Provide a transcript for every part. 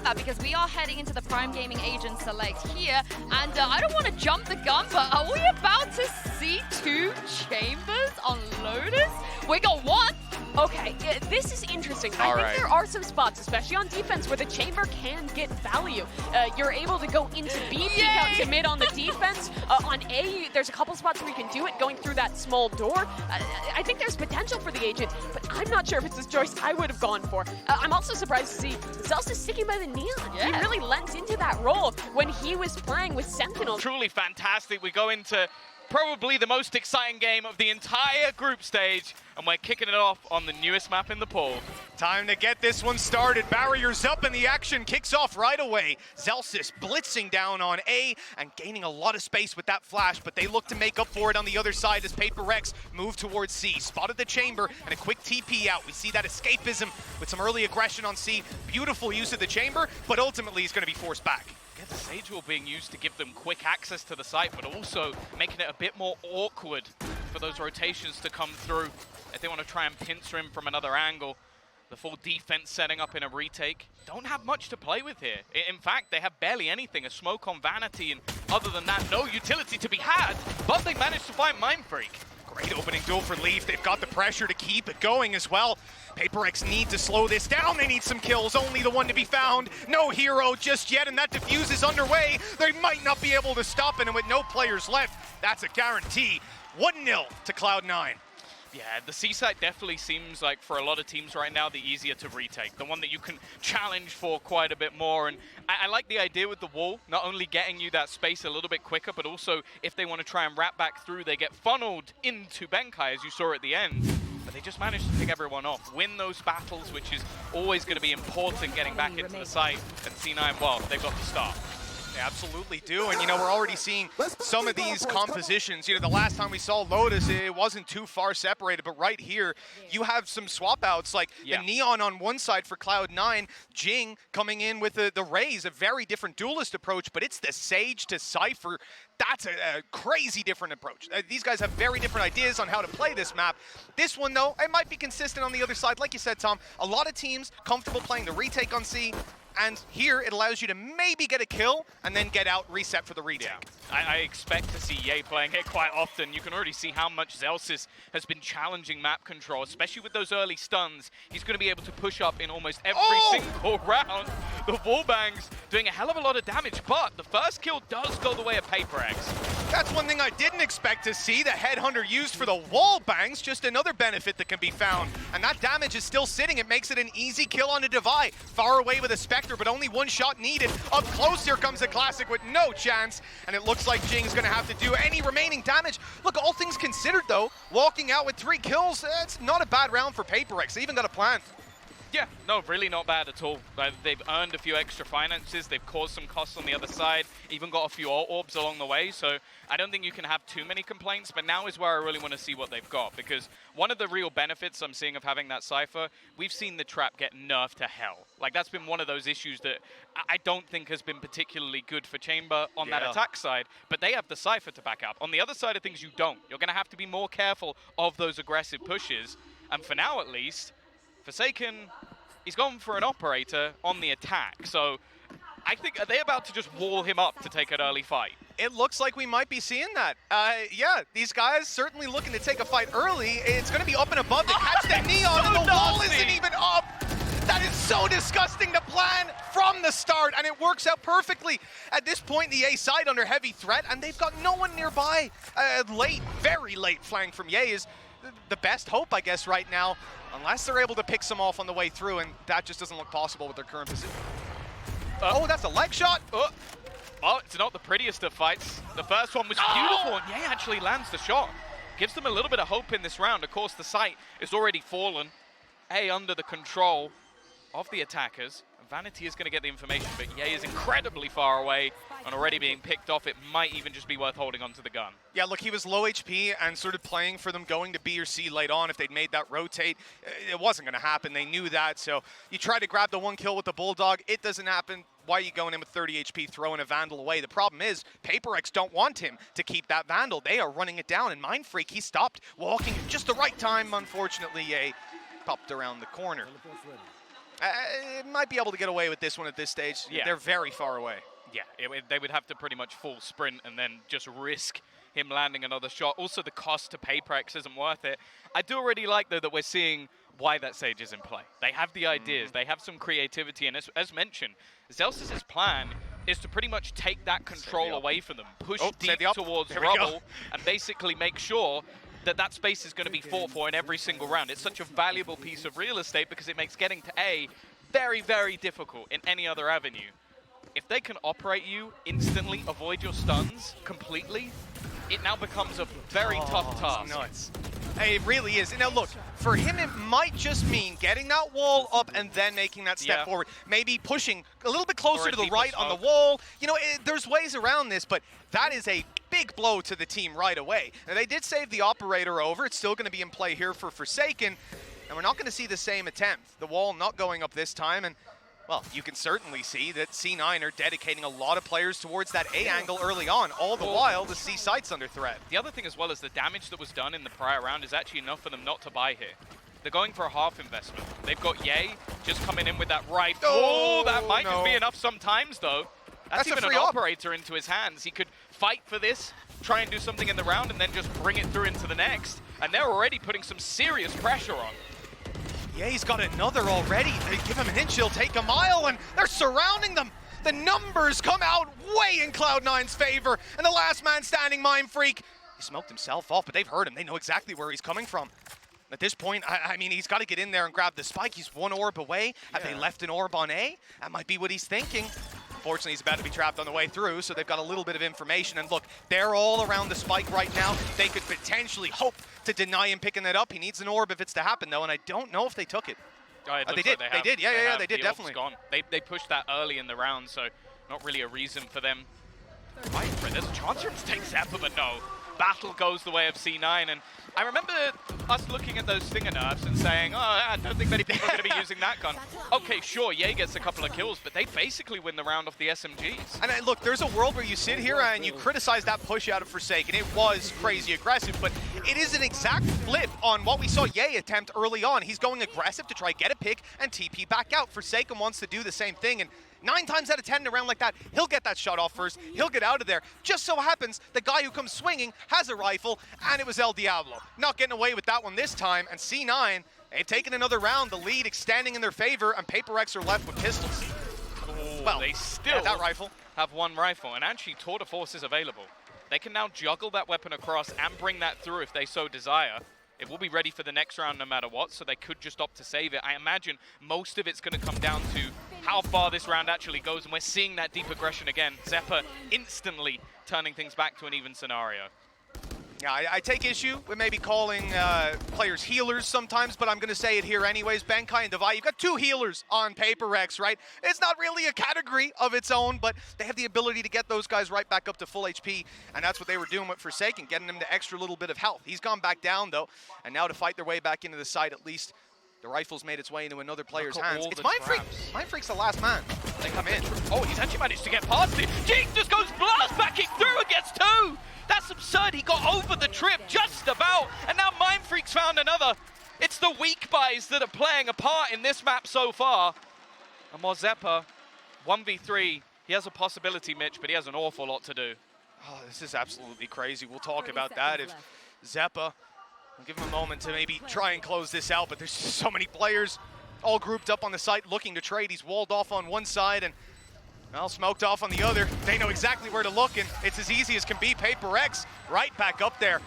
get that because we are heading into the Prime Gaming Agent Select here. And I don't want to jump the gun, but are we about to see 2 chambers on Lotus? We got 1. Okay, this is interesting. I think there are some spots, especially on defense, where the chamber can get value. You're able to go into B, peek out to mid on the defense. On A, there's a couple spots where you can do it, going through that small door. I think there's potential for the agent, but I'm not sure if it's a choice I would have gone for. I'm also surprised to see Zelsa sticking by the Neon. He really lent into that role when he was playing with Sentinel. Truly fantastic. We go into probably the most exciting game of the entire group stage, and we're kicking it off on the newest map in the pool. Time to get this one started. Barriers up and the action kicks off right away. Zelsis blitzing down on A and gaining a lot of space with that flash, but they look to make up for it on the other side as Paper Rex move towards C. Spotted the chamber and a quick TP out. We see that escapism with some early aggression on C. Beautiful use of the chamber, but ultimately he's going to be forced back. The Sage Wall being used to give them quick access to the site, but also making it a bit more awkward for those rotations to come through if they want to try and pincer him from another angle. The full defense setting up in a retake. Don't have much to play with here. In fact, they have barely anything. A smoke on Vanity, and other than that, no utility to be had, but they managed to find Mind Freak. Great opening duel for Leaf. They've got the pressure to keep it going as well. Paper X need to slow this down. They need some kills. Only the one to be found. No hero just yet, and that defuse is underway. They might not be able to stop it, and with no players left, that's a guarantee. 1-0 to Cloud9. Yeah, the C site definitely seems like, for a lot of teams right now, the easier to retake. The one that you can challenge for quite a bit more. And I like the idea with the wall, not only getting you that space a little bit quicker, but also if they want to try and wrap back through, they get funneled into Benkai, as you saw at the end. But they just managed to pick everyone off, win those battles, which is always going to be important getting back into the site. And C9, well, they've got to start. They absolutely do, and we're already seeing some of these compositions. The last time we saw Lotus, it wasn't too far separated, but right here, you have some swap outs, like the Neon on one side for Cloud9, Jing coming in with the Raze, a very different duelist approach, but it's the Sage to Cypher. That's a crazy different approach. These guys have very different ideas on how to play this map. This one, though, it might be consistent on the other side. Like you said, Tom, a lot of teams comfortable playing the retake on C, and here it allows you to maybe get a kill and then get out, reset for the retake. Yeah. I expect to see Ye playing it quite often. You can already see how much Zelsis has been challenging map control, especially with those early stuns. He's going to be able to push up in almost every single round. The wall bangs doing a hell of a lot of damage, but the first kill does go the way of Paper X. That's one thing I didn't expect to see. The Headhunter used for the wall bangs, just another benefit that can be found. And that damage is still sitting. It makes it an easy kill on a Devi. Far away with a Spectre, but only one shot needed. Up close, here comes a Classic with no chance. And it looks like Jing's going to have to do any remaining damage. Look, all things considered, though, walking out with 3 kills, it's not a bad round for Paper X. They even got a plan. Yeah, no, really not bad at all. They've earned a few extra finances, they've caused some costs on the other side, even got a few orbs along the way, so I don't think you can have too many complaints, but now is where I really want to see what they've got, because one of the real benefits I'm seeing of having that Cypher, we've seen the trap get nerfed to hell. Like, that's been one of those issues that I don't think has been particularly good for Chamber on that attack side, but they have the Cypher to back up. On the other side of things, you don't. You're going to have to be more careful of those aggressive pushes, and for now at least, Forsaken, he's gone for an operator on the attack. So I think, are they about to just wall him up to take an early fight? It looks like we might be seeing that. Yeah, these guys certainly looking to take a fight early. It's going to be up and above to catch the Neon, and the wall isn't even up. That is so disgusting to plan from the start, and it works out perfectly. At this point, the A side under heavy threat, and they've got no one nearby. Late, very late flank from Ye is the best hope, I guess, right now. Unless they're able to pick some off on the way through, and that just doesn't look possible with their current position. Oh, that's a leg shot. Well, it's not the prettiest of fights. The first one was beautiful, and Ye actually lands the shot. Gives them a little bit of hope in this round. Of course, the site is already fallen. A under the control of the attackers. Vanity is going to get the information, but Ye is incredibly far away and already being picked off. It might even just be worth holding onto the gun. Yeah, look, he was low HP and sort of playing for them going to B or C late on. If they'd made that rotate, it wasn't going to happen. They knew that, so you try to grab the one kill with the Bulldog. It doesn't happen. Why are you going in with 30 HP, throwing a Vandal away? The problem is, Paper X don't want him to keep that Vandal. They are running it down, and Mind Freak, he stopped walking at just the right time. Unfortunately, Ye popped around the corner. Might be able to get away with this one at this stage. Yeah. They're very far away. Yeah, they would have to pretty much full sprint and then just risk him landing another shot. Also, the cost to Paperex isn't worth it. I do already like, though, that we're seeing why that Sage is in play. They have the ideas. They have some creativity. And as mentioned, Zelsis' plan is to pretty much take that control away from them, push deep towards rubble, and basically make sure that that space is going to be fought for in every single round. It's such a valuable piece of real estate because it makes getting to A very, very difficult in any other avenue. If they can operate you instantly, avoid your stuns completely, it now becomes a very tough task. Nuts. Hey, it really is. Now look, for him it might just mean getting that wall up and then making that step forward. Maybe pushing a little bit closer to the right on the wall. You know, there's ways around this, but that is a big blow to the team right away. Now they did save the operator over. It's still going to be in play here for Forsaken. And we're not going to see the same attempt. The wall not going up this time. And well, you can certainly see that C9 are dedicating a lot of players towards that A angle early on, all the while the C site's under threat. The other thing as well is the damage that was done in the prior round is actually enough for them not to buy here. They're going for a half investment. They've got Ye just coming in with that rifle. Oh, that might just be enough sometimes, though. That's even an operator into his hands. He could fight for this, try and do something in the round, and then just bring it through into the next. And they're already putting some serious pressure on. Yeah, he's got another already. They give him an inch, he'll take a mile, and they're surrounding them. The numbers come out way in Cloud9's favor, and the last man standing, Mind Freak, he smoked himself off, but they've heard him. They know exactly where he's coming from. At this point, I mean, he's got to get in there and grab the spike. He's one orb away. Have they left an orb on A? That might be what he's thinking. Fortunately, he's about to be trapped on the way through, so they've got a little bit of information. And look, they're all around the spike right now. They could potentially hope to deny him picking that up. He needs an orb if it's to happen, though, and I don't know if they took it. They did. They did. Yeah, they did, definitely. Gone. They pushed that early in the round, so not really a reason for them. Right, there's a chance for him to take Zephyr, but no. Battle goes the way of C9, and I remember us looking at those Stinger nerfs and saying, oh, I don't think many people are going to be using that gun. Okay, sure, Ye gets a couple of kills, but they basically win the round off the SMGs. And look, there's a world where you sit here and you criticize that push out of Forsaken. It was crazy aggressive, but it is an exact flip on what we saw Ye attempt early on. He's going aggressive to try get a pick and TP back out. Forsaken wants to do the same thing, and 9 times out of 10 in a round like that, he'll get that shot off first, he'll get out of there. Just so happens, the guy who comes swinging has a rifle, and it was El Diablo. Not getting away with that one this time, and C9, they've taken another round, the lead extending in their favor, and Paperex are left with pistols. Well, they still that rifle. Have one rifle, and actually Tour de Force is available. They can now juggle that weapon across and bring that through if they so desire. It will be ready for the next round no matter what, so they could just opt to save it. I imagine most of it's going to come down to how far this round actually goes, and we're seeing that deep aggression again. Zephyr instantly turning things back to an even scenario. Yeah, I take issue with maybe calling players healers sometimes, but I'm going to say it here anyways. Benkai and Devi, you've got 2 healers on Paperex, right? It's not really a category of its own, but they have the ability to get those guys right back up to full HP, and that's what they were doing with Forsaken, getting them to extra little bit of health. He's gone back down, though, and now to fight their way back into the site, at least the rifle's made its way into another player's hands. It's Mind Freak. Mind Freak's the last man. They come in. Oh, he's actually managed to get past it. Jinx just goes blast backing through and gets 2. That's absurd. He got over the trip just about, and now Mind Freak's found another. It's the weak buys that are playing a part in this map so far. And Mozepa, 1v3. He has a possibility, Mitch, but he has an awful lot to do. Oh, this is absolutely crazy. We'll talk about that if Zeppa, we'll give him a moment to maybe try and close this out, but there's just so many players all grouped up on the site looking to trade. He's walled off on one side and, well, smoked off on the other. They know exactly where to look, and it's as easy as can be. Paperex right back up there.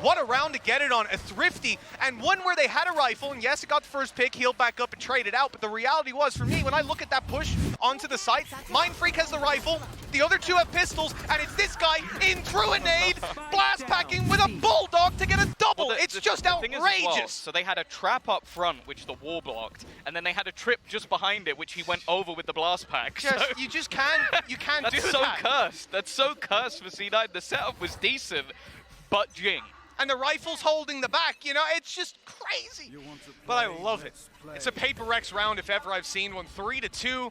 What a round to get it on, a thrifty, and one where they had a rifle, and yes, it got the first pick, healed back up and traded out, but the reality was, for me, when I look at that push onto the site, Mind Freak has the rifle, the other 2 have pistols, and it's this guy in through a nade, blast packing with a bulldog to get a double. Well, it's just outrageous. Well, so they had a trap up front, which the wall blocked, and then they had a trip just behind it, which he went over with the blast pack. So you just can't, do that. That's so cursed. That's so cursed for C9. The setup was decent, but Jing. And the rifle's holding the back, you know, it's just crazy. But I love it. It's a Paperex round if ever I've seen one. 3-2,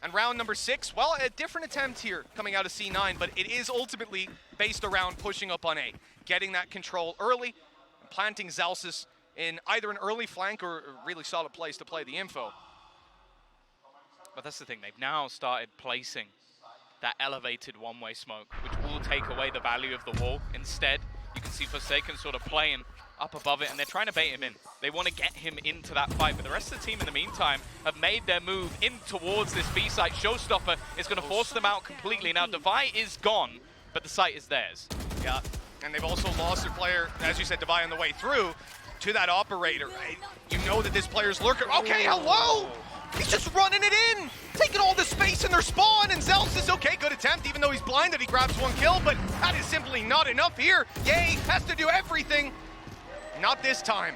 and round number 6, well, a different attempt here coming out of C9, but it is ultimately based around pushing up on A, getting that control early, and planting Zalsis in either an early flank or a really solid place to play the info. But that's the thing, they've now started placing that elevated one-way smoke, which will take away the value of the wall. Instead, you can see Forsaken sort of playing up above it, and they're trying to bait him in. They want to get him into that fight, but the rest of the team in the meantime have made their move in towards this B site. Showstopper is going to force them out completely. Now, Devi is gone, but the site is theirs. Yeah, and they've also lost their player, as you said, Devi on the way through to that operator. You know that this player's lurking. Okay, hello! He's just running it in, taking all the space in their spawn, and Zels is okay, good attempt, even though he's blinded, he grabs one kill, but that is simply not enough here. Yay has to do everything. Not this time.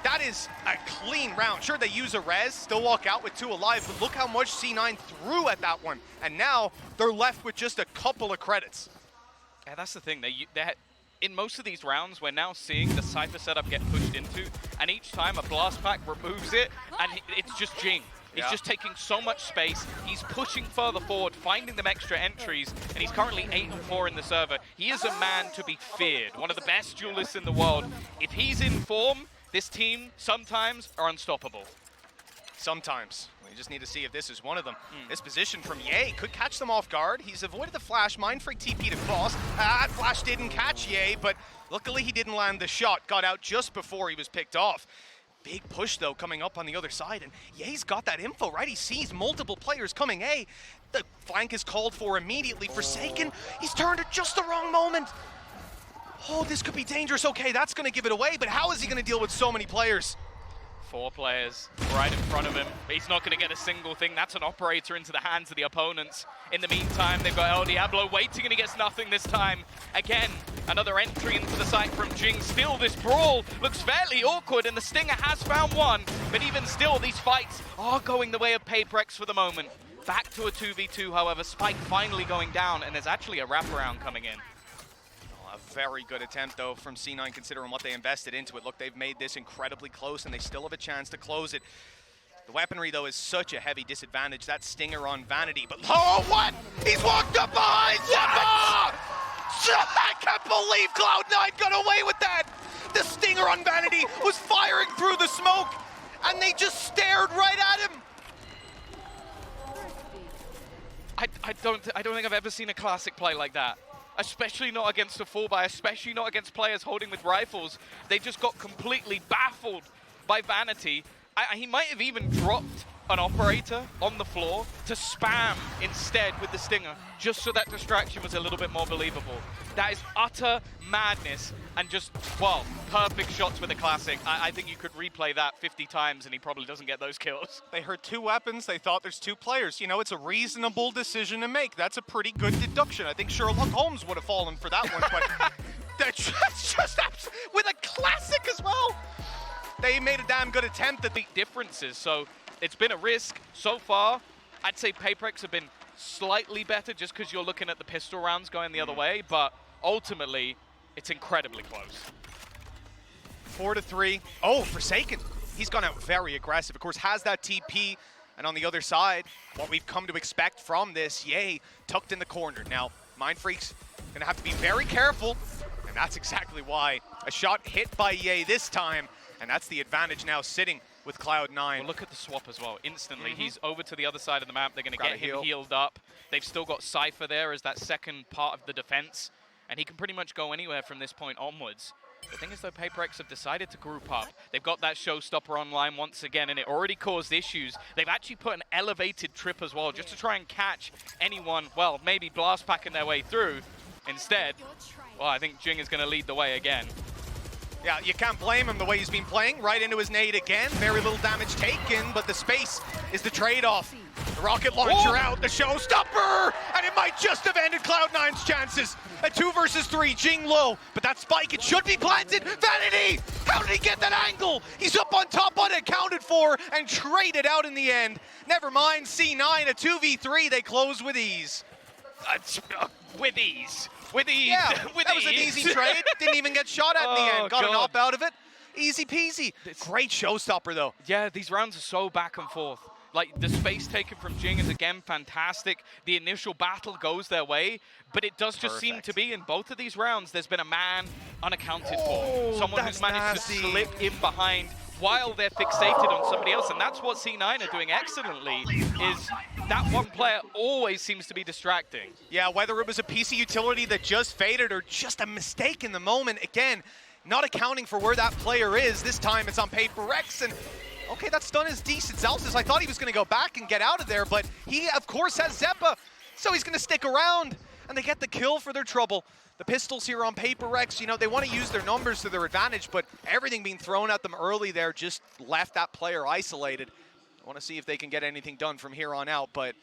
That is a clean round. Sure, they use a res, still walk out with 2 alive, but look how much C9 threw at that one. And now they're left with just a couple of credits. Yeah, that's the thing. In most of these rounds, we're now seeing the Cypher setup get pushed into, and each time a blast pack removes it, and it's just Jing. He's just taking so much space. He's pushing further forward, finding them extra entries, and he's currently 8-4 in the server. He is a man to be feared, one of the best duelists in the world. If he's in form, this team sometimes are unstoppable. Sometimes. We just need to see if this is one of them. This position from Ye could catch them off guard. He's avoided the flash. Mindfreak TP to Cross. That flash didn't catch Ye, but luckily he didn't land the shot. Got out just before he was picked off. Big push, though, coming up on the other side, and Ye's got that info, right? He sees multiple players coming A. The flank is called for immediately. Forsaken, he's turned at just the wrong moment. Oh, this could be dangerous. Okay, that's going to give it away, but how is he going to deal with so many players? 4 players right in front of him. He's not going to get a single thing. That's an operator into the hands of the opponents. In the meantime, they've got El Diablo waiting, and he gets nothing this time. Again, another entry into the site from Jing. Still, this brawl looks fairly awkward, and the Stinger has found one. But even still, these fights are going the way of Paperex for the moment. Back to a 2v2, however. Spike finally going down, and there's actually a wraparound coming in. A very good attempt, though, from C9, considering what they invested into it. Look, they've made this incredibly close, and they still have a chance to close it. The weaponry, though, is such a heavy disadvantage. That Stinger on Vanity, but oh, what? He's walked up behind Zapa! I can't believe Cloud9 got away with that! The Stinger on Vanity was firing through the smoke, and they just stared right at him! I don't think I've ever seen a classic play like that. Especially not against a full buy, especially not against players holding with rifles. They just got completely baffled by Vanity. He might have even dropped an operator on the floor to spam instead with the Stinger, just so that distraction was a little bit more believable. That is utter madness, and just, well, perfect shots with a classic. I think you could replay that 50 times and he probably doesn't get those kills. They heard 2 weapons, they thought there's 2 players. You know, it's a reasonable decision to make. That's a pretty good deduction. I think Sherlock Holmes would have fallen for that one, but that's just with a classic as well. They made a damn good attempt at the differences, so it's been a risk so far. I'd say Paperex have been slightly better just because you're looking at the pistol rounds going the other way, but ultimately, it's incredibly close. 4-3. Oh, Forsaken. He's gone out very aggressive. Of course, has that TP. And on the other side, what we've come to expect from this, Ye tucked in the corner. Now, Mindfreak's going to have to be very careful. And that's exactly why. A shot hit by Ye this time. And that's the advantage now sitting with Cloud9. Well, look at the swap as well. Instantly, he's over to the other side of the map. They're going to get him healed up. They've still got Cypher there as that second part of the defense. And he can pretty much go anywhere from this point onwards. The thing is, though, Paperex have decided to group up. They've got that Showstopper online once again, and it already caused issues. They've actually put an elevated trip as well, just to try and catch anyone, well, maybe blast packing their way through. Instead, well, I think Jing is going to lead the way again. Yeah, you can't blame him the way he's been playing. Right into his nade again. Very little damage taken, but the space is the trade-off. The rocket launcher out, the Showstopper! And it might just have ended Cloud9's chances. A 2 versus 3, Jing low, but that spike, it should be planted. Vanity! How did he get that angle? He's up on top, unaccounted for, and traded out in the end. Never mind, C9, a 2v3, they close with ease. With ease. With ease. Yeah, with that was an easy trade. Didn't even get shot at in the end. Got an op out of it. Easy peasy. Great Showstopper, though. Yeah, these rounds are so back and forth. Like, the space taken from Jing is, again, fantastic. The initial battle goes their way, but it does just seem to be, in both of these rounds, there's been a man unaccounted for. Someone who's managed to slip in behind, while they're fixated on somebody else. And that's what C9 are doing excellently, is that one player always seems to be distracting. Yeah, whether it was a PC utility that just faded or just a mistake in the moment, again, not accounting for where that player is. This time it's on PaperX, and okay, that stun is decent. Zelsis, I thought he was going to go back and get out of there, but he, of course, has Zeppa, so he's going to stick around, and they get the kill for their trouble. The pistols here on PaperX, you know, they want to use their numbers to their advantage, but everything being thrown at them early there just left that player isolated. I want to see if they can get anything done from here on out, but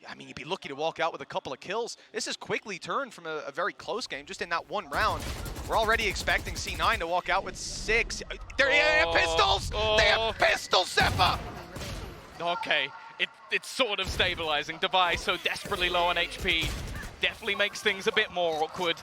I mean, you'd be lucky to walk out with a couple of kills. This has quickly turned from a very close game, just in that one round. We're already expecting C9 to walk out with 6. They have pistols! They have pistols, Zeppa! Okay, it's sort of stabilizing. Device so desperately low on HP definitely makes things a bit more awkward.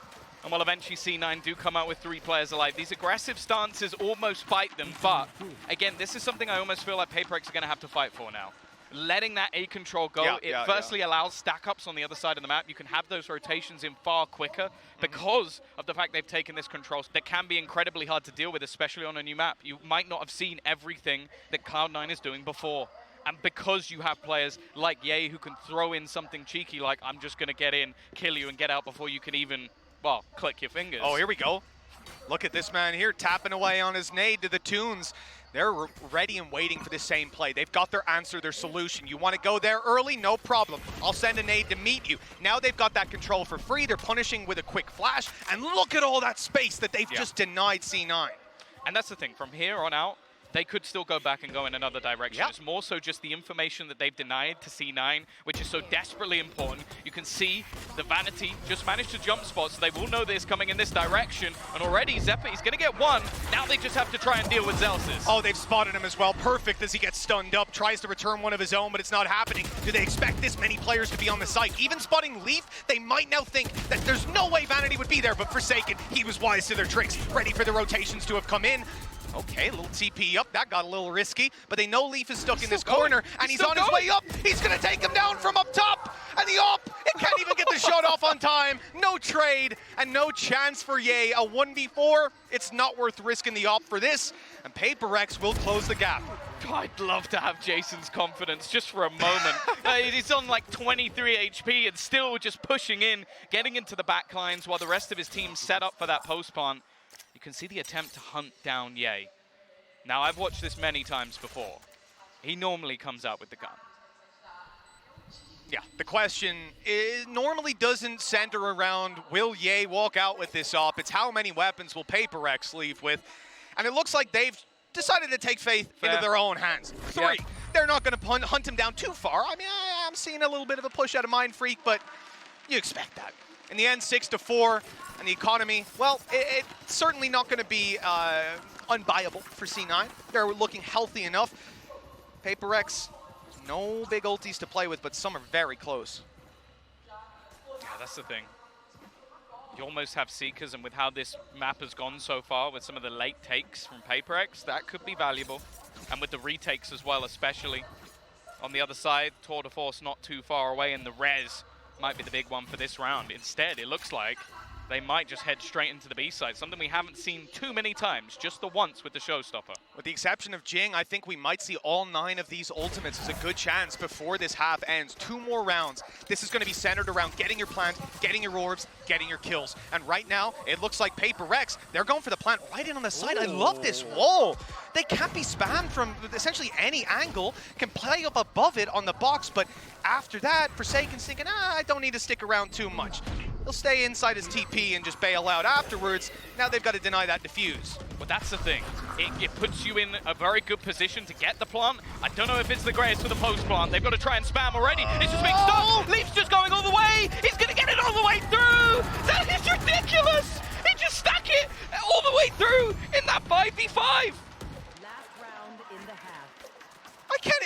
And while eventually C9 do come out with 3 players alive, these aggressive stances almost fight them, but again, this is something I almost feel like PaperX are going to have to fight for now. Letting that A control go, firstly allows stack-ups on the other side of the map. You can have those rotations in far quicker because of the fact they've taken this control. That can be incredibly hard to deal with, especially on a new map. You might not have seen everything that Cloud9 is doing before. And because you have players like Ye who can throw in something cheeky like, I'm just going to get in, kill you, and get out before you can even, well, click your fingers. Oh, here we go. Look at this man here, tapping away on his nade to the tunes. They're ready and waiting for the same play. They've got their answer, their solution. You want to go there early? No problem. I'll send a nade to meet you. Now they've got that control for free. They're punishing with a quick flash. And look at all that space that they've just denied C9. And that's the thing. From here on out, they could still go back and go in another direction. It's more so just the information that they've denied to C9, which is so desperately important. You can see the Vanity just managed to jump spot, so they will know this coming in this direction. And already Zeppa, he's going to get one. Now they just have to try and deal with Zelsis. Oh, they've spotted him as well. Perfect as he gets stunned up. Tries to return one of his own, but it's not happening. Do they expect this many players to be on the site? Even spotting Leaf, they might now think that there's no way Vanity would be there, but Forsaken, he was wise to their tricks. Ready for the rotations to have come in. Okay, a little TP up. That got a little risky, but they know Leaf is stuck in this corner, and he's on his way up. He's going to take him down from up top, and the op, it can't even get the shot off on time. No trade, and no chance for Ye. A 1v4, it's not worth risking the op for this, and PaperX will close the gap. I'd love to have Jason's confidence just for a moment. He's on like 23 HP and still just pushing in, getting into the back lines while the rest of his team set up for that post plant. You can see the attempt to hunt down Ye. Now, I've watched this many times before. He normally comes out with the gun. Yeah, the question normally doesn't center around, will Ye walk out with this op? It's how many weapons will PaperX leave with? And it looks like they've decided to take faith into their own hands. 3. Yeah. They're not going to hunt him down too far. I mean, I'm seeing a little bit of a push out of Mind Freak, but you expect that. In the end, 6-4, and the economy, well, it's certainly not going to be unbuyable for C9. They're looking healthy enough. PaperX, no big ultis to play with, but some are very close. Yeah, that's the thing. You almost have Seekers, and with how this map has gone so far, with some of the late takes from PaperX, that could be valuable. And with the retakes as well, especially. On the other side, Tour de Force not too far away, and the res might be the big one for this round. Instead, it looks like they might just head straight into the B-side, something we haven't seen too many times, just the once with the Showstopper. With the exception of Jing, I think we might see all 9 of these ultimates as a good chance before this half ends. 2 more rounds. This is going to be centered around getting your plant, getting your orbs, getting your kills. And right now, it looks like PaperX, they're going for the plant right in on the side. Ooh. I love this wall. They can't be spammed from essentially any angle, can play up above it on the box, but after that, Forsaken's thinking, I don't need to stick around too much. He'll stay inside his TP and just bail out afterwards. Now they've got to deny that defuse. Well, that's the thing. It puts you in a very good position to get the plant. I don't know if it's the greatest for the post plant. They've got to try and spam already. It's just being stuck. Leaf's just going all the way. He's going to get it all the way through. That is ridiculous. He just stuck it all the way through in that 5v5. Last round in the half. I can't.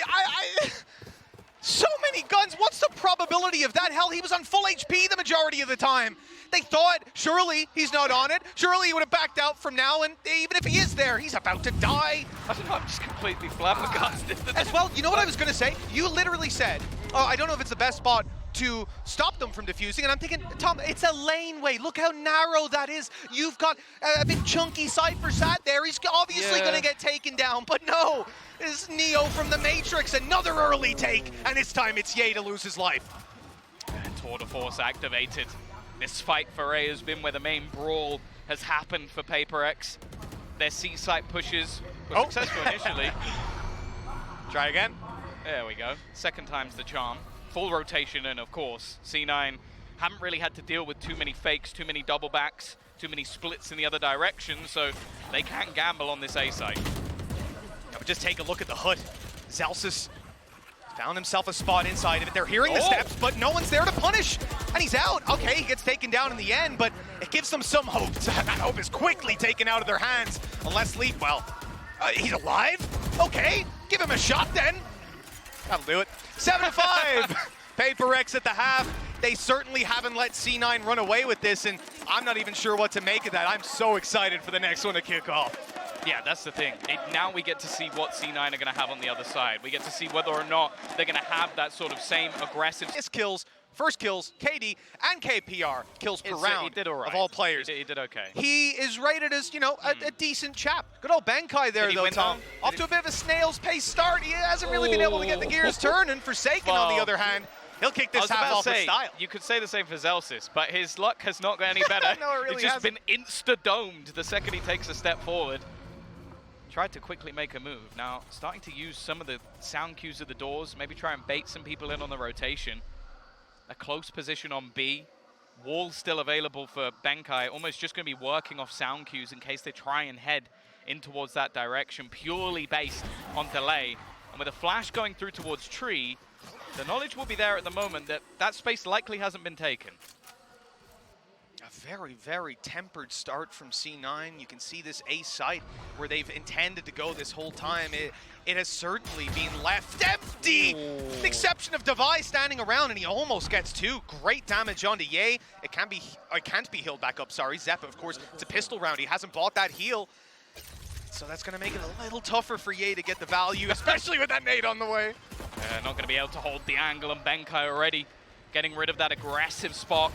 So many guns. What's the probability of that? Hell, he was on full HP the majority of the time. They thought, surely he's not on it. Surely he would have backed out from now, and even if he is there, he's about to die. I don't know, I'm just completely flabbergasted. As well, you know what I was going to say? You literally said, I don't know if it's the best spot to stop them from defusing, and I'm thinking, Tom, it's a laneway. Look how narrow that is. You've got a big chunky Cypher sat there. He's obviously going to get taken down, but no. This is Neo from the Matrix, another early take, and this time it's Ye to lose his life. And Tour de Force activated. This fight for A has been where the main brawl has happened for PaperX. Their C-site pushes were successful initially. Try again. There we go. Second time's the charm. Full rotation, and of course, C9 haven't really had to deal with too many fakes, too many double backs, too many splits in the other direction, so they can gamble on this A site. Just take a look at the hood. Zelsis found himself a spot inside of it. They're hearing the steps, but no one's there to punish, and he's out. Okay, he gets taken down in the end, but it gives them some hope. That hope is quickly taken out of their hands, unless Leap, well, he's alive? Okay, give him a shot then. That'll do it. 7-5. PaperX at the half. They certainly haven't let C9 run away with this, and I'm not even sure what to make of that. I'm so excited for the next one to kick off. Yeah, that's the thing. Now we get to see what C9 are going to have on the other side. We get to see whether or not they're going to have that sort of same aggressive... First kills, KD and KPR kills per round he did all right. of all players. He did okay. He is rated as, you know, a decent chap. Good old Benkai there, though, Tom. Off to a bit of a snail's pace start. He hasn't really been able to get the gears turning. Forsaken, on the other hand, he'll kick this half off with style. You could say the same for Zelsis, but his luck has not got any better. No, it really It's just been insta-domed the second he takes a step forward. Tried to quickly make a move. Now, starting to use some of the sound cues of the doors, maybe try and bait some people in on the rotation. A close position on B. Wall still available for Benkai. Almost just going to be working off sound cues in case they try and head in towards that direction, purely based on delay. And with a flash going through towards tree, the knowledge will be there at the moment that that space likely hasn't been taken. A very, very tempered start from C9. You can see this A site where they've intended to go this whole time. It has certainly been left empty. With the exception of Devi standing around, and he almost gets two. Great damage onto Ye. It can't be healed back up, sorry. Zeppa, of course, it's a pistol round. He hasn't bought that heal. So that's going to make it a little tougher for Ye to get the value, especially with that nade on the way. Not going to be able to hold the angle, and Benkai already getting rid of that aggressive spot.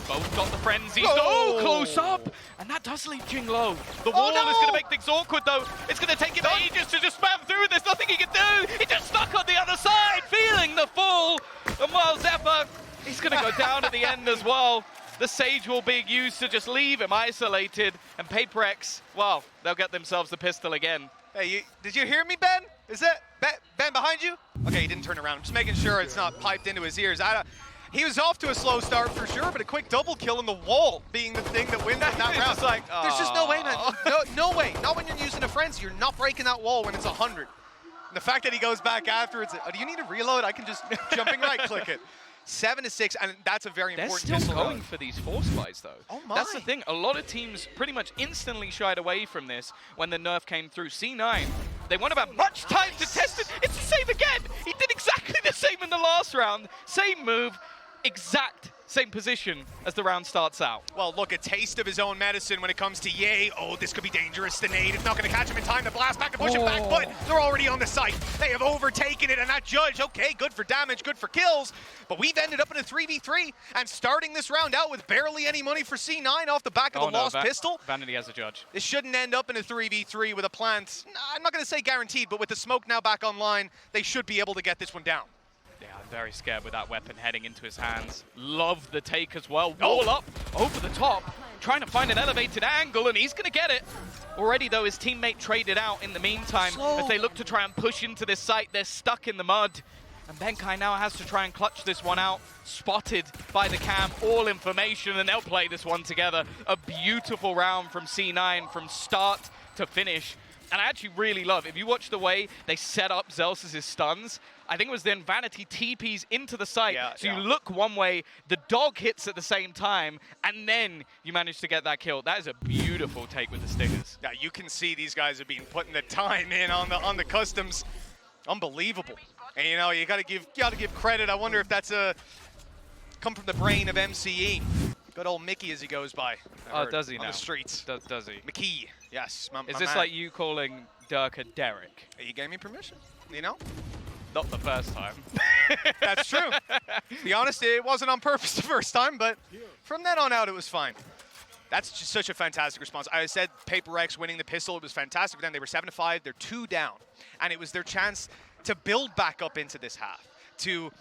Both got the frenzy. Oh, close up! And that does leave Jing low. The wall is going to make things awkward, though. It's going to take him ages to just spam through. There's nothing he can do. He just stuck on the other side, feeling the fall. And while Zeppa, he's going to go down at the end as well. The Sage will be used to just leave him isolated. And PaperX, well, they'll get themselves the pistol again. Hey, did you hear me, Ben? Is that Ben behind you? Okay, he didn't turn around. I'm just making sure it's not piped into his ears. He was off to a slow start for sure, but a quick double kill in the wall being the thing that wins that round. Just like, there's just no way, man. No way. Not when you're using a frenzy. You're not breaking that wall when it's 100. And the fact that he goes back afterwards, do you need to reload? I can just jumping right click it. 7-6, and that's a very important They're still going for these force buys, though. Oh my. That's the thing. A lot of teams pretty much instantly shied away from this when the nerf came through. C9, they won't have much time to test it. It's the same again. He did exactly the same in the last round. Same move. Exact same position as the round starts out. Well, look, a taste of his own medicine when it comes to Ye. Oh, this could be dangerous. The nade is not going to catch him in time to blast back and push him back, but they're already on the site. They have overtaken it, and that judge, okay, good for damage, good for kills, but we've ended up in a 3v3, and starting this round out with barely any money for C9 off the back of a lost pistol. Vanity as a judge. This shouldn't end up in a 3v3 with a plant. I'm not going to say guaranteed, but with the smoke now back online, they should be able to get this one down. Yeah, I'm very scared with that weapon heading into his hands. Love the take as well. Wall up, over the top, trying to find an elevated angle, and he's going to get it. Already, though, his teammate traded out in the meantime. As they look to try and push into this site. They're stuck in the mud. And Benkai now has to try and clutch this one out. Spotted by the cam, all information, and they'll play this one together. A beautiful round from C9 from start to finish. And I actually really love, if you watch the way they set up Zelsis' stuns, I think it was then Vanity TPs into the site. You look one way, the dog hits at the same time, and then you manage to get that kill. That is a beautiful take with the Stingers. Yeah, you can see these guys have been putting the time in on the customs. Unbelievable. And you know, you gotta give credit. I wonder if that's come from the brain of MCE. Good old Mickey as he goes by. Does he now? On the streets. Does he? Yes, Is this like you calling Dirk a Derek? You gave me permission, you know? Not the first time. That's true. To be honest, it wasn't on purpose the first time, but from then on out, it was fine. That's just such a fantastic response. I said Paper X winning the pistol, it was fantastic for them. They were 7-5, they're 2 down. And it was their chance to build back up into this half, to,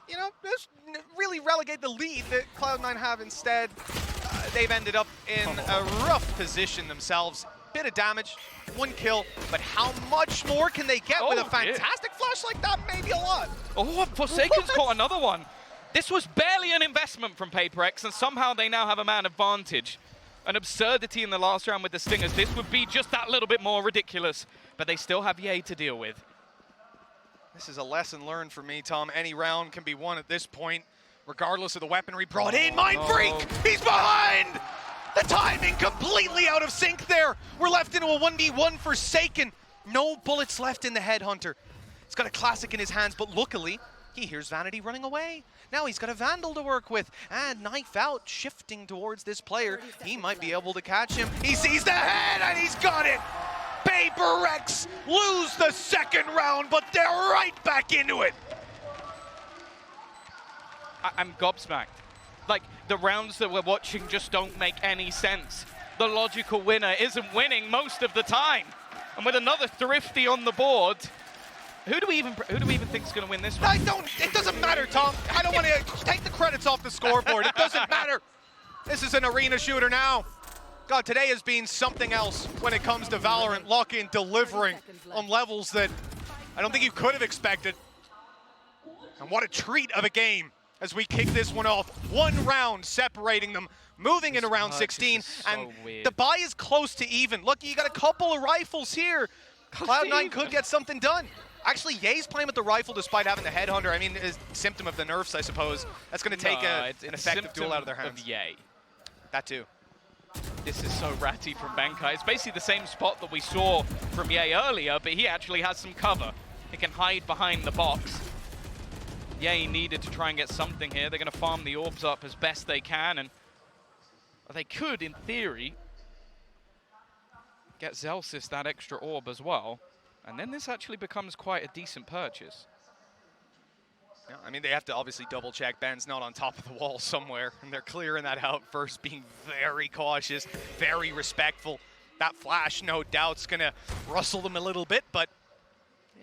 you know, just really relegate the lead that Cloud9 have instead. They've ended up in a rough position themselves. Bit of damage, 1 kill, but how much more can they get with a fantastic flash like that? Maybe a lot. Oh, Forsaken's caught another one. This was barely an investment from Paper X, and somehow they now have a man advantage. An absurdity in the last round with the Stingers. This would be just that little bit more ridiculous, but they still have Ye to deal with. This is a lesson learned for me, Tom. Any round can be won at this point, regardless of the weaponry brought in. Mind Freak, he's behind! The timing completely out of sync there. We're left into a 1v1 Forsaken. No bullets left in the Headhunter. He's got a classic in his hands, but luckily, he hears Vanity running away. Now he's got a Vandal to work with, and Knife Out shifting towards this player. He might be able to catch him. He sees the head, and he's got it! Paper X lose the second round, but they're right back into it. I'm gobsmacked. Like, the rounds that we're watching just don't make any sense. The logical winner isn't winning most of the time. And with another Thrifty on the board, who do we even think is going to win this one? It doesn't matter, Tom. I don't want to take the credits off the scoreboard. It doesn't matter. This is an arena shooter now. God, today has been something else when it comes to Valorant. Lock-in, delivering on levels that I don't think you could have expected. And what a treat of a game as we kick this one off. 1 round separating them, moving into round 16. And the buy is close to even. Look, you got a couple of rifles here. Cloud9 could get something done. Actually, Ye's playing with the rifle despite having the Headhunter. I mean, it's a symptom of the nerfs, I suppose. That's going to take an effective duel out of their hands. Ye. That too. This is so ratty from Benkai. It's basically the same spot that we saw from Ye earlier, but he actually has some cover. He can hide behind the box. Ye needed to try and get something here. They're going to farm the orbs up as best they can, and they could, in theory, get Zellsis that extra orb as well. And then this actually becomes quite a decent purchase. Yeah, I mean, they have to obviously double check Ben's not on top of the wall somewhere, and they're clearing that out first, being very cautious, very respectful. That flash, no doubt, is going to rustle them a little bit, but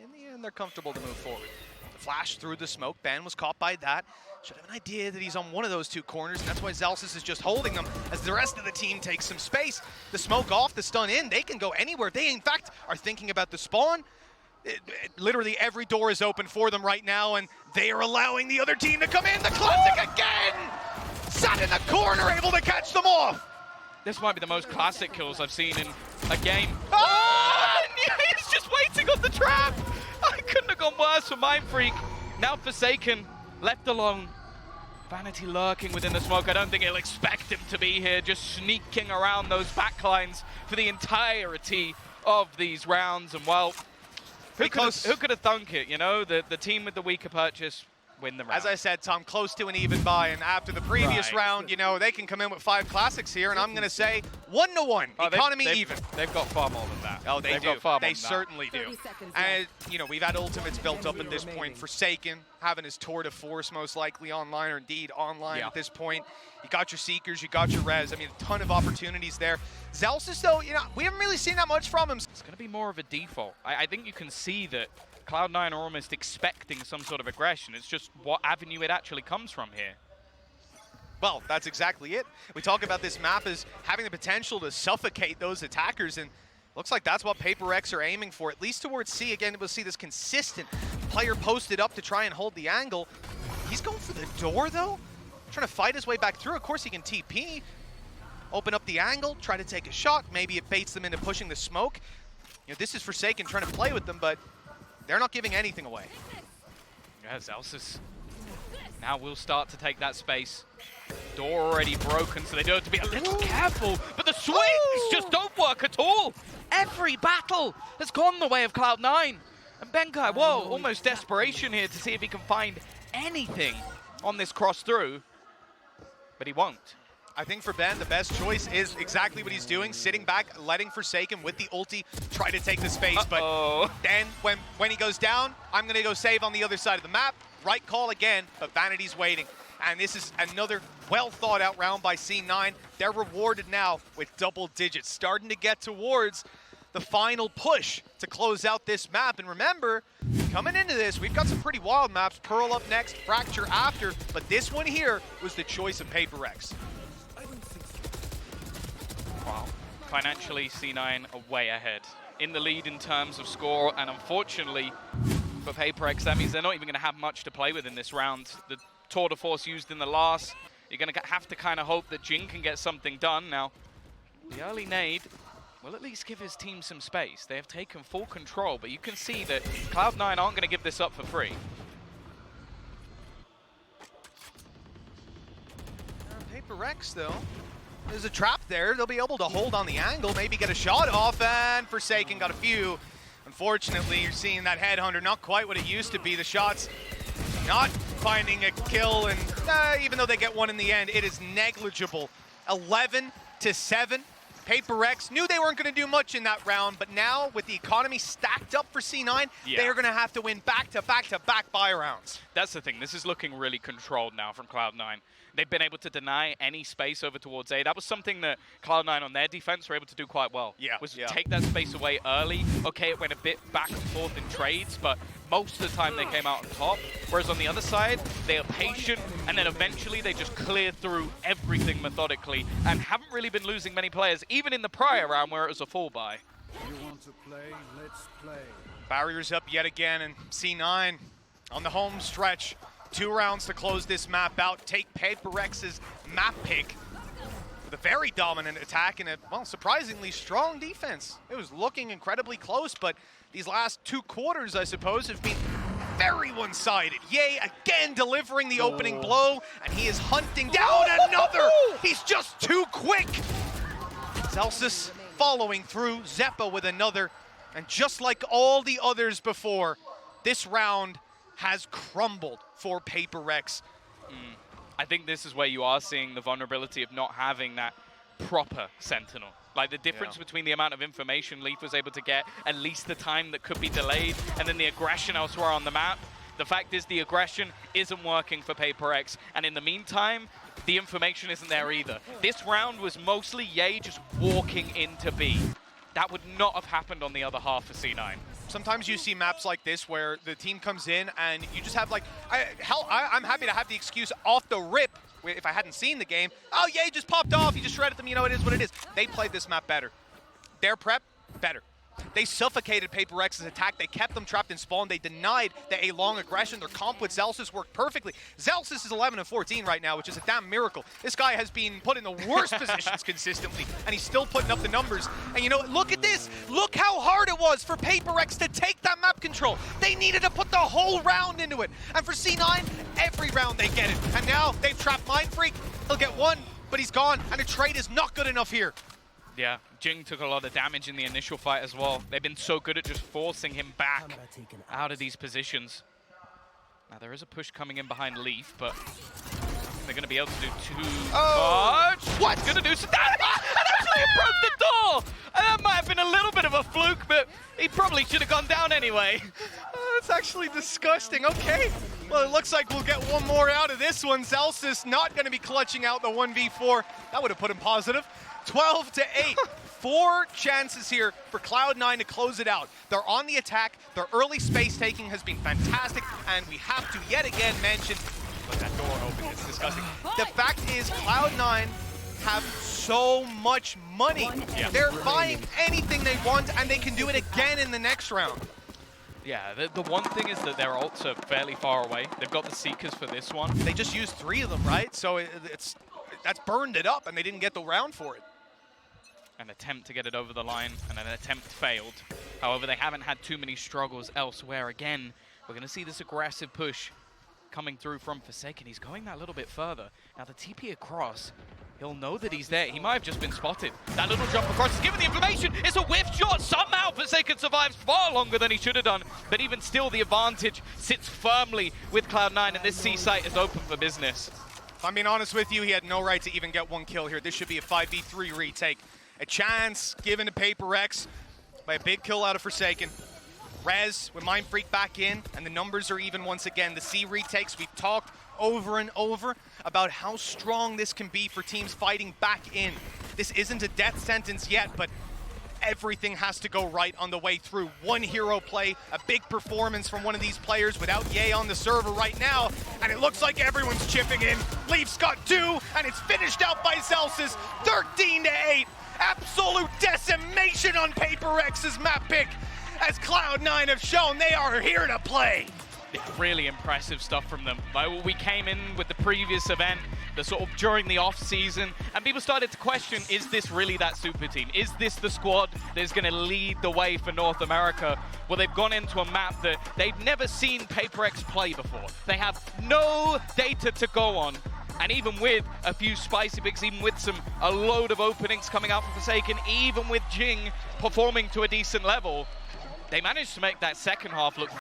in the end, they're comfortable to move forward. The flash through the smoke. Ben was caught by that. Should have an idea that he's on one of those 2 corners, and that's why Zellsis is just holding them as the rest of the team takes some space. The smoke off, the stun in, they can go anywhere. They, in fact, are thinking about the spawn. Literally every door is open for them right now, and they are allowing the other team to come in. The classic again! Sat in the corner, able to catch them off. This might be the most classic kills I've seen in a game. Oh! He's just waiting on the trap! I couldn't have gone worse for Mind Freak. Now Forsaken, left alone. Vanity lurking within the smoke. I don't think he'll expect him to be here, just sneaking around those backlines for the entirety of these rounds. And well, who could have thunk it, you know? The team with the weaker purchase win the round. As I said, Tom, close to an even buy, and after the previous round, you know, they can come in with 5 classics here, and I'm going to say 1-1, economy even. They've got far more than that. Oh, they do. Got far more they certainly do. And, you know, we've had ultimates built up at this point. Forsaken, having his tour de force most likely online, or indeed online at this point. You got your Seekers, you got your Res. I mean, a ton of opportunities there. Zellsis, though, you know, we haven't really seen that much from him. It's going to be more of a default. I think you can see that Cloud9 are almost expecting some sort of aggression. It's just what avenue it actually comes from here. Well, that's exactly it. We talk about this map as having the potential to suffocate those attackers, and looks like that's what Paper X are aiming for, at least towards C. Again, we'll see this consistent player posted up to try and hold the angle. He's going for the door, though, trying to fight his way back through. Of course, he can TP, open up the angle, try to take a shot. Maybe it baits them into pushing the smoke. You know, this is Forsaken trying to play with them, but they're not giving anything away. Yeah, Zellsis now will start to take that space. Door already broken, so they do have to be a little careful. But the swings just don't work at all. Every battle has gone the way of Cloud9. And Benkai, whoa, almost desperation here to see if he can find anything on this cross through. But he won't. I think for Ben, the best choice is exactly what he's doing, sitting back, letting Forsaken with the ulti try to take the space. But then when he goes down, I'm going to go save on the other side of the map. Right call again, but Vanity's waiting. And this is another well-thought-out round by C9. They're rewarded now with double digits, starting to get towards the final push to close out this map. And remember, coming into this, we've got some pretty wild maps. Pearl up next, Fracture after, but this one here was the choice of PaperX. Wow. Financially, C9 are way ahead. In the lead in terms of score, and unfortunately for PaperX, that means they're not even going to have much to play with in this round. The tour de force used in the last, you're going to have to kind of hope that Jin can get something done. Now, the early nade will at least give his team some space. They have taken full control, but you can see that Cloud9 aren't going to give this up for free. PaperX, though, there's a trap there. They'll be able to hold on the angle, maybe get a shot off, and Forsaken got a few. Unfortunately, you're seeing that Headhunter not quite what it used to be. The shots not finding a kill, and even though they get one in the end, it is negligible. 11-7. PaperX knew they weren't going to do much in that round, but now with the economy stacked up for C9, they are going to have to win back-to-back-to-back buy rounds. That's the thing. This is looking really controlled now from Cloud9. They've been able to deny any space over towards A. That was something that Cloud9 on their defense were able to do quite well. Take that space away early. Okay, it went a bit back and forth in trades, but most of the time they came out on top. Whereas on the other side, they are patient, and then eventually they just clear through everything methodically and haven't really been losing many players, even in the prior round where it was a full buy. You want to play? Let's play. Barriers up yet again, and C9 on the home stretch. 2 rounds to close this map out. Take PaperX's map pick with a very dominant attack and a, well, surprisingly strong defense. It was looking incredibly close, but these last 2 quarters, I suppose, have been very one-sided. Yay, again delivering the opening blow, and he is hunting down another. He's just too quick. Celsius following through, Zeppa with another, and just like all the others before, this round has crumbled for PaperX. I think this is where you are seeing the vulnerability of not having that proper Sentinel. Like the difference between the amount of information Leaf was able to get, at least the time that could be delayed, and then the aggression elsewhere on the map. The fact is the aggression isn't working for PaperX, and in the meantime, the information isn't there either. This round was mostly Ye just walking into B. That would not have happened on the other half for C9. Sometimes you see maps like this where the team comes in and you just have like, I'm happy to have the excuse off the rip if I hadn't seen the game. Oh, yeah, he just popped off. He just shredded them. You know, it is what it is. They played this map better. Their prep, better. They suffocated PaperX's attack. They kept them trapped in spawn. They denied the A-long aggression. Their comp with Celsius worked perfectly. Celsius is 11-14 right now, which is a damn miracle. This guy has been put in the worst positions consistently, and he's still putting up the numbers. And you know, look at this. Look how hard it was for PaperX to take that map control. They needed to put the whole round into it. And for C9, every round they get it. And now they've trapped Mindfreak. He'll get one, but he's gone, and a trade is not good enough here. Yeah, Jing took a lot of damage in the initial fight as well. They've been so good at just forcing him back out of these positions. Now there is a push coming in behind Leaf, but they're going to be able to do too much. What's going to do some damage? And actually it broke the door! And that might have been a little bit of a fluke, but he probably should have gone down anyway. It's actually disgusting. Okay, well, it looks like we'll get one more out of this one. Celsius not going to be clutching out the 1v4. That would have put him positive. 12-8. 4 chances here for Cloud9 to close it out. They're on the attack. Their early space taking has been fantastic, and we have to yet again mention, look, that door open, it's disgusting. The fact is Cloud9 have so much money. They're buying anything they want, and they can do it again in the next round. Yeah, the one thing is that their ults are fairly far away. They've got the Seekers for this one. They just used 3 of them, right? So that's burned it up, and they didn't get the round for it. An attempt to get it over the line, and an attempt failed. However, they haven't had too many struggles elsewhere. Again, we're going to see this aggressive push coming through from Forsaken. He's going that little bit further. Now, the TP across, he'll know that he's there. He might have just been spotted. That little jump across is given the information. It's a whiff shot. Somehow, Forsaken survives far longer than he should have done. But even still, the advantage sits firmly with Cloud9, and this C site is open for business. If I'm being honest with you, he had no right to even get one kill here. This should be a 5v3 retake. A chance given to Paper X by a big kill out of Forsaken. Rez with Mind Freak back in, and the numbers are even once again. The C retakes, we've talked over and over about how strong this can be for teams fighting back in. This isn't a death sentence yet, but everything has to go right on the way through. One hero play, a big performance from one of these players without Ye on the server right now, and it looks like everyone's chipping in. Leaf's got 2, and it's finished out by Celsius, 13-8. Absolute decimation on Paper X's map pick. As Cloud9 have shown, they are here to play. Really impressive stuff from them. We came in with the previous event, the sort of during the off season, and people started to question, is this really that super team? Is this the squad that's going to lead the way for North America? Well, they've gone into a map that they've never seen Paper X play before. They have no data to go on. And even with a few spicy picks, even with a load of openings coming out from Forsaken, even with Jing performing to a decent level, they managed to make that second half look